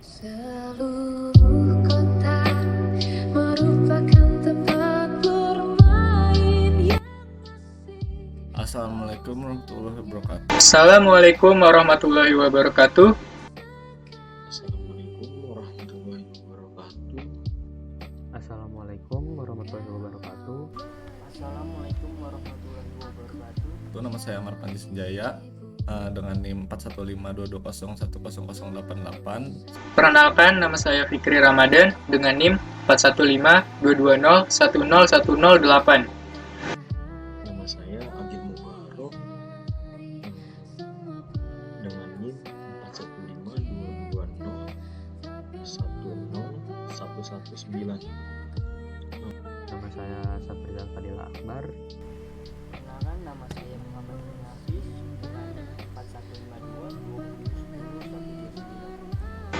Seluruh kota merupakan tempat bermain yang asik. Assalamualaikum warahmatullahi wabarakatuh. Assalamualaikum warahmatullahi wabarakatuh. Assalamualaikum warahmatullahi wabarakatuh. Assalamualaikum warahmatullahi wabarakatuh. Assalamualaikum warahmatullahi wabarakatuh. Nama saya Marpandi Senjaya dengan NIM 41522010088. Perkenalkan, nama saya Fikri Ramadan dengan NIM 41522010108. Nama saya Agil Mubarok dengan NIM 41522010119. Nama saya Saprizal Fadil Akbar. Perkenalkan, nama saya Muhammad bin Hafiz dengan 415220101139.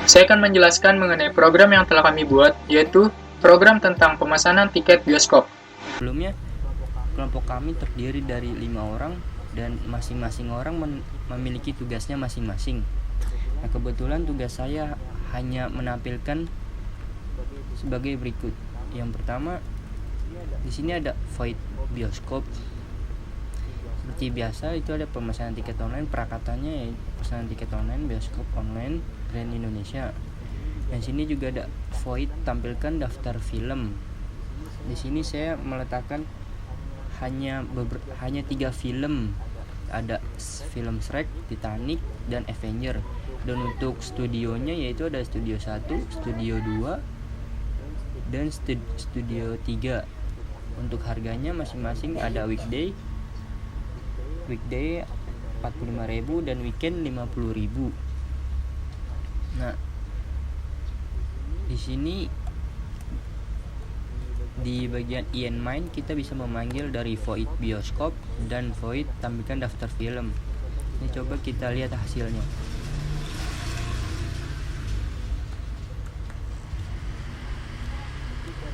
Saya akan menjelaskan mengenai program yang telah kami buat, yaitu program tentang pemesanan tiket bioskop. Sebelumnya, kelompok kami terdiri dari 5 orang dan masing-masing orang memiliki tugasnya masing-masing. Nah, kebetulan tugas saya hanya menampilkan sebagai berikut. Yang pertama, di sini ada void bioskop. Seperti biasa, itu ada pemesanan tiket online. Perakatannya yaitu pemesanan tiket online bioskop online Grand Indonesia. Dan sini juga ada void tampilkan daftar film. Di sini saya meletakkan hanya 3 film. Ada film Shrek, Titanic, dan Avenger. Dan untuk studionya yaitu ada Studio 1, Studio 2, dan Studio 3. Untuk harganya masing-masing ada weekday 45.000 dan weekend 50.000. Nah, di sini di bagian Main kita bisa memanggil dari void bioskop dan void tampilkan daftar film. Ini coba kita lihat hasilnya.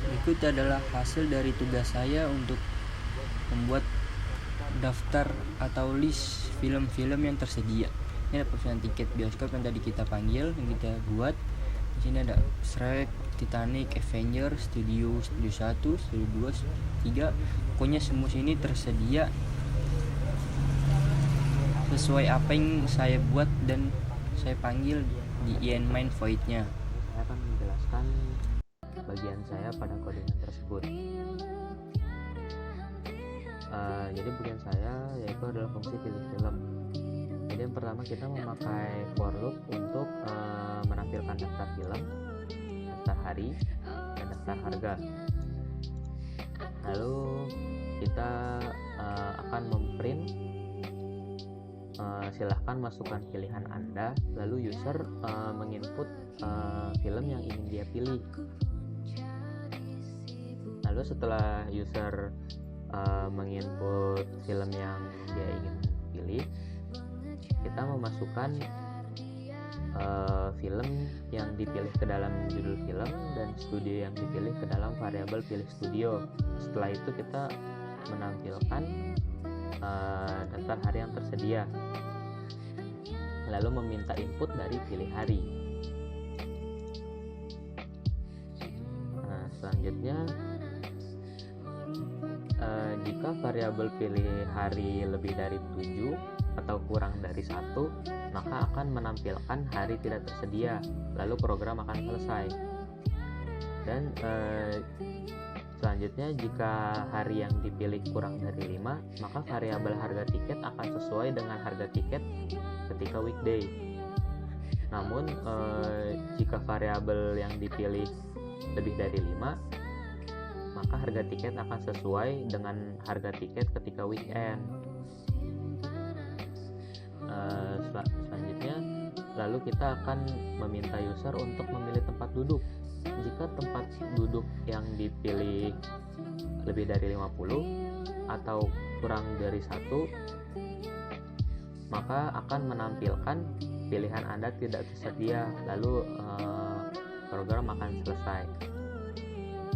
Berikut adalah hasil dari tugas saya untuk membuat daftar atau list film-film yang tersedia. Ini ada pemesanan tiket bioskop yang tadi kita panggil, yang kita buat. Di sini ada Shrek, Titanic, Avenger, Studio 1, Studio 2, 3. Pokoknya semua sini tersedia sesuai apa yang saya buat dan saya panggil di Main void-nya. Saya akan menjelaskan bagian saya pada kodean tersebut. Jadi bagian saya yaitu adalah fungsi pilih film. Jadi yang pertama kita memakai for loop untuk menampilkan daftar film, daftar hari, dan daftar harga. Lalu kita akan memprint. Silahkan masukkan pilihan Anda. Lalu user menginput film yang ingin dia pilih. Lalu setelah user menginput film yang dia ingin pilih, kita memasukkan film yang dipilih ke dalam judul film dan studio yang dipilih ke dalam variabel pilih studio. Setelah itu kita menampilkan daftar hari yang tersedia, lalu meminta input dari pilih hari. Nah, selanjutnya jika variabel pilih hari lebih dari 7 atau kurang dari 1, maka akan menampilkan hari tidak tersedia, lalu program akan selesai. Dan selanjutnya jika hari yang dipilih kurang dari 5, maka variabel harga tiket akan sesuai dengan harga tiket ketika weekday. Namun jika variabel yang dipilih lebih dari 5, maka harga tiket akan sesuai dengan harga tiket ketika weekend. Selanjutnya, lalu kita akan meminta user untuk memilih tempat duduk. Jika tempat duduk yang dipilih lebih dari 50 atau kurang dari 1, maka akan menampilkan pilihan Anda tidak tersedia, lalu program akan selesai.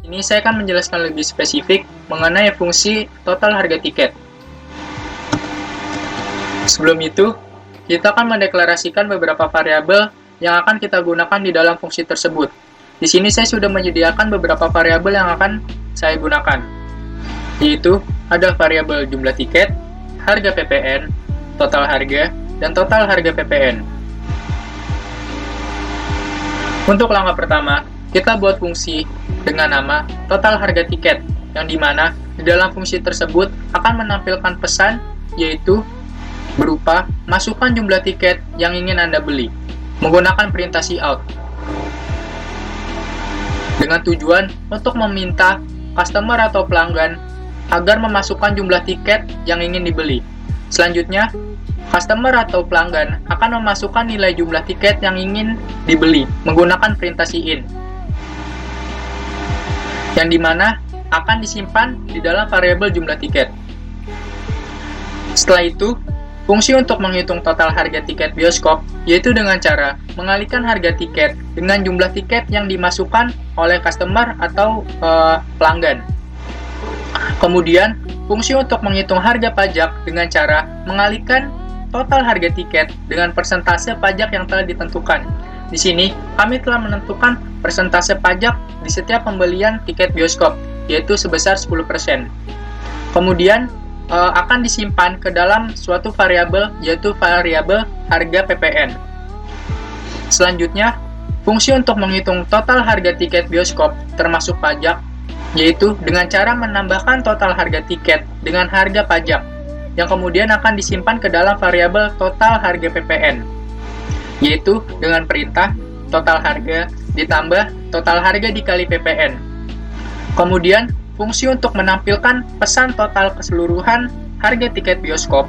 Ini saya akan menjelaskan lebih spesifik mengenai fungsi total harga tiket. Sebelum itu, kita akan mendeklarasikan beberapa variabel yang akan kita gunakan di dalam fungsi tersebut. Di sini saya sudah menyediakan beberapa variabel yang akan saya gunakan, yaitu ada variabel jumlah tiket, harga PPN, total harga, dan total harga PPN. Untuk langkah pertama, kita buat fungsi dengan nama total harga tiket, yang dimana di dalam fungsi tersebut akan menampilkan pesan, yaitu berupa masukkan jumlah tiket yang ingin Anda beli, menggunakan perintah cout, dengan tujuan untuk meminta customer atau pelanggan agar memasukkan jumlah tiket yang ingin dibeli. Selanjutnya, customer atau pelanggan akan memasukkan nilai jumlah tiket yang ingin dibeli menggunakan perintah in, yang dimana akan disimpan di dalam variabel jumlah tiket. Setelah itu, fungsi untuk menghitung total harga tiket bioskop yaitu dengan cara mengalihkan harga tiket dengan jumlah tiket yang dimasukkan oleh customer atau pelanggan. Kemudian, fungsi untuk menghitung harga pajak dengan cara mengalihkan total harga tiket dengan persentase pajak yang telah ditentukan. Di sini, kami telah menentukan persentase pajak di setiap pembelian tiket bioskop, yaitu sebesar 10%. Kemudian, akan disimpan ke dalam suatu variabel, yaitu variabel harga PPN. Selanjutnya, fungsi untuk menghitung total harga tiket bioskop termasuk pajak, yaitu dengan cara menambahkan total harga tiket dengan harga pajak, yang kemudian akan disimpan ke dalam variabel total harga PPN, yaitu dengan perintah total harga ditambah total harga dikali PPN. Kemudian, fungsi untuk menampilkan pesan total keseluruhan harga tiket bioskop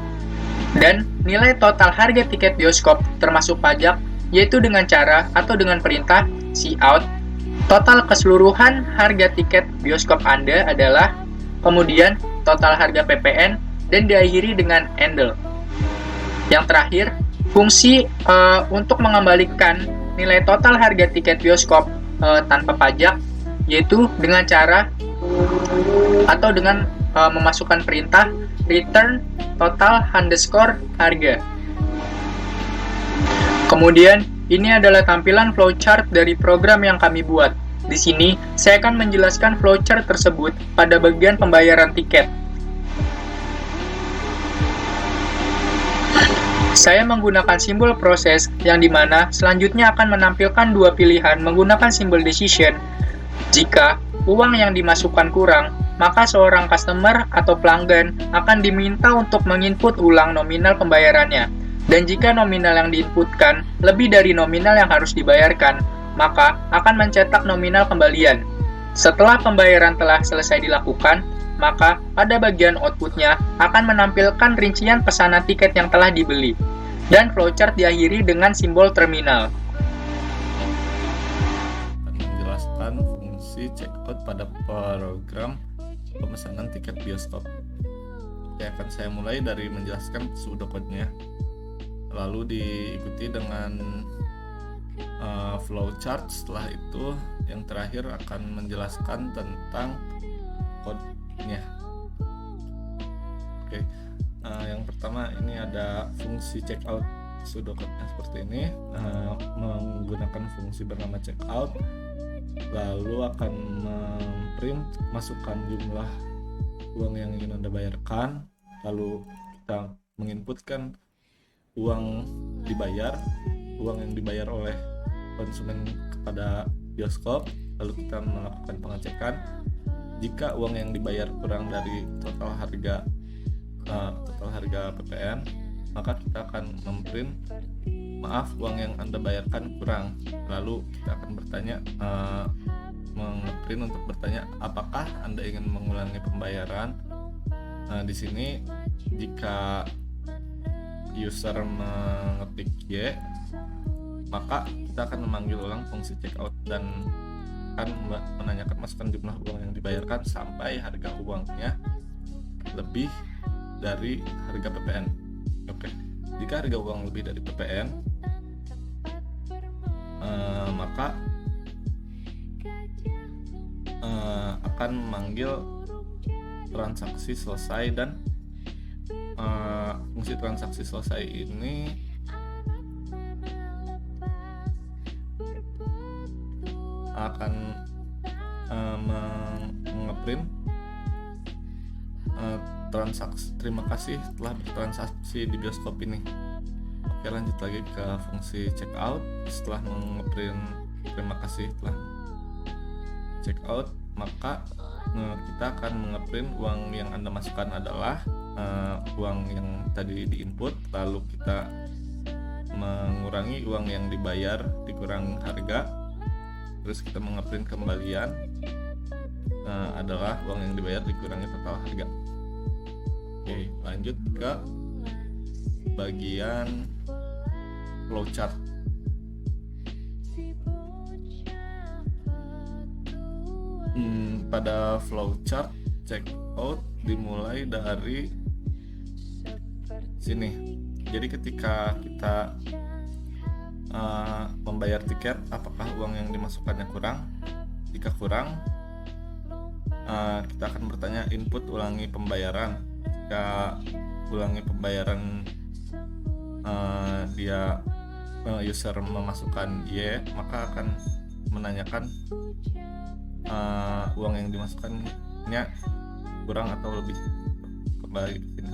dan nilai total harga tiket bioskop termasuk pajak, yaitu dengan cara atau dengan perintah cout, total keseluruhan harga tiket bioskop Anda adalah, kemudian total harga PPN, dan diakhiri dengan handle. Yang terakhir, fungsi untuk mengembalikan nilai total harga tiket bioskop tanpa pajak, yaitu dengan cara atau dengan memasukkan perintah return total underscore harga. Kemudian, ini adalah tampilan flowchart dari program yang kami buat. Di sini, saya akan menjelaskan flowchart tersebut pada bagian pembayaran tiket. Saya menggunakan simbol proses yang dimana selanjutnya akan menampilkan dua pilihan menggunakan simbol decision. Jika uang yang dimasukkan kurang, maka seorang customer atau pelanggan akan diminta untuk menginput ulang nominal pembayarannya. Dan jika nominal yang diinputkan lebih dari nominal yang harus dibayarkan, maka akan mencetak nominal kembalian. Setelah pembayaran telah selesai dilakukan, maka pada bagian outputnya akan menampilkan rincian pesanan tiket yang telah dibeli. Dan flowchart diakhiri dengan simbol terminal. Menjelaskan fungsi checkout pada program pemesanan tiket bioskop. Oke, akan saya mulai dari menjelaskan pseudocode-nya, lalu diikuti dengan flowchart. Setelah itu yang terakhir akan menjelaskan tentang code-nya. Oke, yang pertama ini ada fungsi checkout, pseudocode-nya seperti ini. Menggunakan fungsi bernama checkout, lalu akan memprint masukkan jumlah uang yang ingin Anda bayarkan, lalu kita menginputkan uang dibayar, uang yang dibayar oleh konsumen kepada bioskop, lalu kita melakukan pengecekan. Jika uang yang dibayar kurang dari total harga PPN, maka kita akan memprint maaf, uang yang Anda bayarkan kurang. Lalu kita akan bertanya, mengeprint untuk bertanya apakah Anda ingin mengulangi pembayaran. Di sini jika user mengetik Y, maka kita akan memanggil ulang fungsi checkout dan akan menanyakan masukkan jumlah uang yang dibayarkan sampai harga uangnya lebih dari harga PPN. Oke, jika harga uang lebih dari PPN, maka akan memanggil transaksi selesai, dan fungsi transaksi selesai ini akan ngeprint transaksi. Terima kasih telah bertransaksi di bioskop ini. Oke, lanjut lagi ke fungsi checkout. Setelah ngeprint terima kasih telah checkout, maka kita akan ngeprint uang yang Anda masukkan adalah uang yang tadi diinput, lalu kita mengurangi uang yang dibayar dikurang harga, terus kita mengeprint kembalian adalah uang yang dibayar dikurangi total harga. Oke, lanjut ke bagian flowchart. Pada flowchart checkout dimulai dari sini. Jadi ketika kita membayar tiket, apakah uang yang dimasukkannya kurang? Jika kurang, kita akan bertanya input ulangi pembayaran. Jika ulangi pembayaran dia user memasukkan Y, maka akan menanyakan uang yang dimasukkannya kurang atau lebih, kembali ke sini.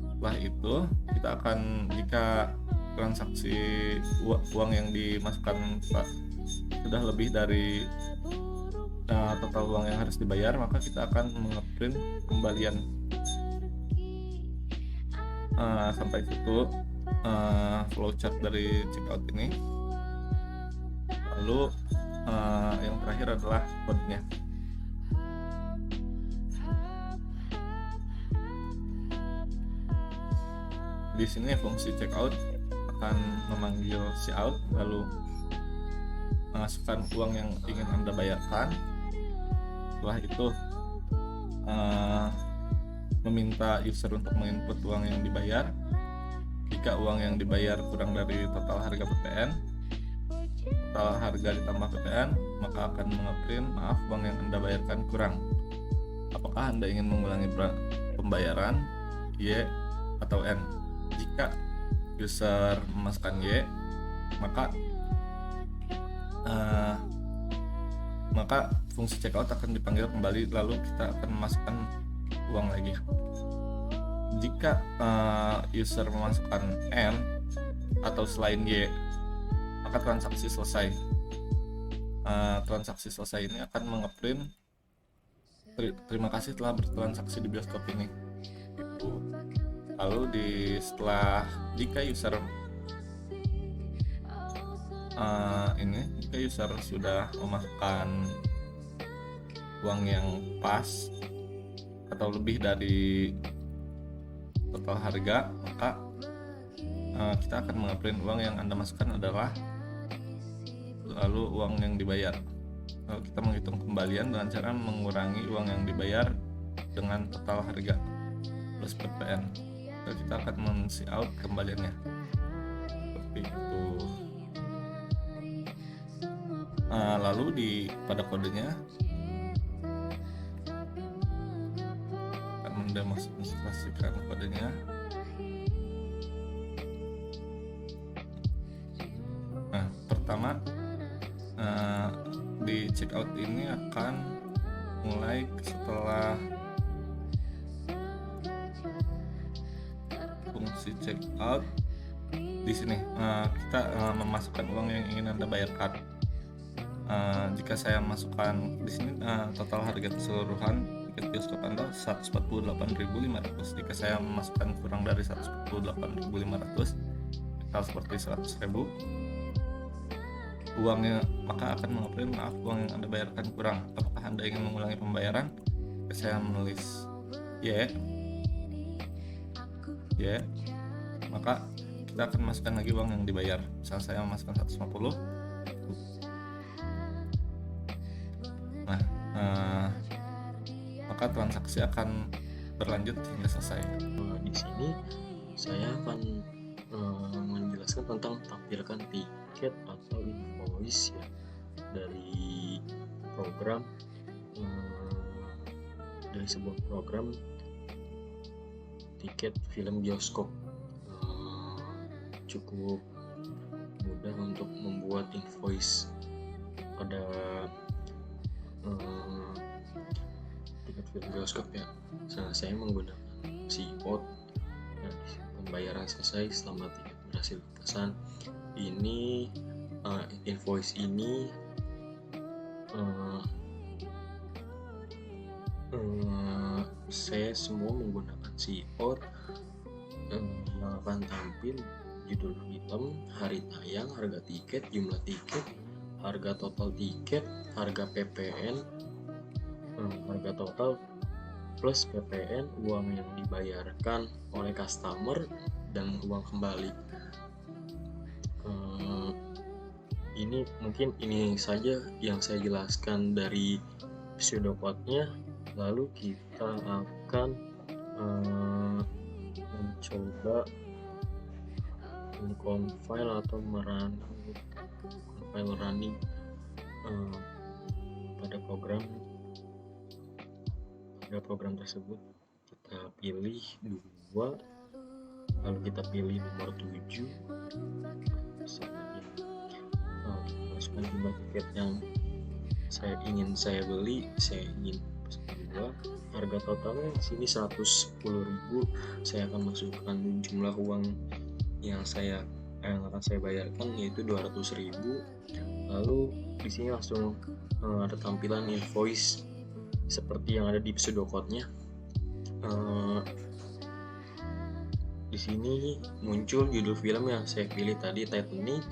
Setelah itu kita akan, jika transaksi uang yang dimasukkan sudah lebih dari total uang yang harus dibayar, maka kita akan mengeprint kembalian. Sampai situ flowchart dari checkout ini. Lalu yang terakhir adalah kodenya. Di sini fungsi checkout akan memanggil cout, lalu masukkan uang yang ingin Anda bayarkan. Setelah itu meminta user untuk menginput uang yang dibayar. Jika uang yang dibayar kurang dari total harga PPN, total harga ditambah PPN, maka akan mengeprint maaf uang yang Anda bayarkan kurang. Apakah Anda ingin mengulangi pembayaran Y atau N? Jika user memasukkan Y, maka fungsi checkout akan dipanggil kembali, lalu kita akan memasukkan uang lagi. Jika user memasukkan N atau selain Y, maka transaksi selesai. Transaksi selesai ini akan mengeprint terima kasih telah bertransaksi di bioskop ini. Lalu setelah jika user jika user sudah memasukkan uang yang pas atau lebih dari total harga, maka kita akan mengeprint uang yang Anda masukkan adalah lalu uang yang dibayar. Lalu kita menghitung kembalian dengan cara mengurangi uang yang dibayar dengan total harga plus PPN. Lalu kita akan men-cout kembaliannya seperti itu. Lalu pada kodenya akan mendemonstrasikan kodenya. Nah, pertama di checkout ini akan mulai setelah fungsi checkout. Di sini kita memasukkan uang yang ingin Anda bayarkan. Jika saya masukkan di sini total harga keseluruhan tiket bioskop Anda 148.500. Jika saya memasukkan kurang dari 148.500, total seperti 100.000 uangnya, maka akan mengeprint maaf uang yang Anda bayarkan kurang. Apakah Anda ingin mengulangi pembayaran? Jika saya menulis Y, maka kita akan masukkan lagi uang yang dibayar. Misal saya memasukkan 150. Maka transaksi akan berlanjut hingga selesai. Di sini saya akan menjelaskan tentang tampilkan tiket atau invoice ya, dari program dari sebuah program tiket film bioskop. Cukup mudah mudah untuk membuat invoice pada tiket film bioskop ya. Saya menggunakan Code dan pembayaran selesai setelah tiket berhasil dipesan. Ini invoice ini saya semua menggunakan Code yang akan tampil judul film, hari tayang, harga tiket, jumlah tiket, harga total tiket, harga PPN, harga total plus PPN, uang yang dibayarkan oleh customer, dan uang kembali. Ini mungkin ini saja yang saya jelaskan dari pseudocode-nya. Lalu kita akan mencoba compile atau compile running pada program tersebut. Kita pilih 2, lalu kita pilih nomor 7, masukkan jumlah tiket yang ingin saya beli. Saya ingin pesan 2, harga totalnya di sini 110.000. Saya akan masukkan jumlah uang yang akan saya bayarkan, yaitu 200.000. Lalu di sini langsung ada tampilan invoice seperti yang ada di pseudocode-nya. Di sini muncul judul film yang saya pilih tadi, Titanic.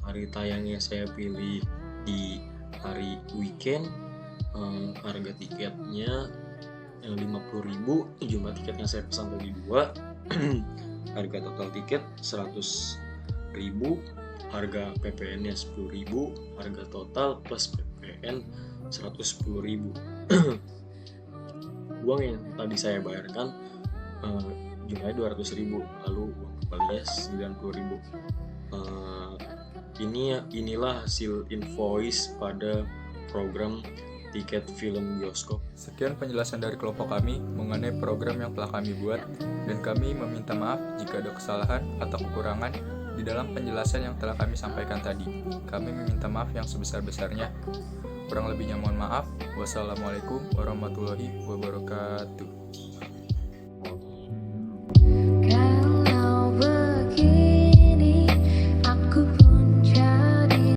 Hari tayangnya saya pilih di hari weekend. Harga tiketnya 50.000. Jumlah tiketnya saya pesan tadi 2. Harga total tiket 100.000. Harga PPN-nya 10.000. Harga total plus PPN 110.000. Uang yang tadi saya bayarkan jumlahnya 200.000, lalu uang kembalinya 90.000. Inilah hasil invoice pada program tiket film bioskop. Sekian penjelasan dari kelompok kami mengenai program yang telah kami buat, dan kami meminta maaf jika ada kesalahan atau kekurangan di dalam penjelasan yang telah kami sampaikan tadi. Kami meminta maaf yang sebesar-besarnya. Kurang lebihnya mohon maaf. Wassalamualaikum warahmatullahi wabarakatuh.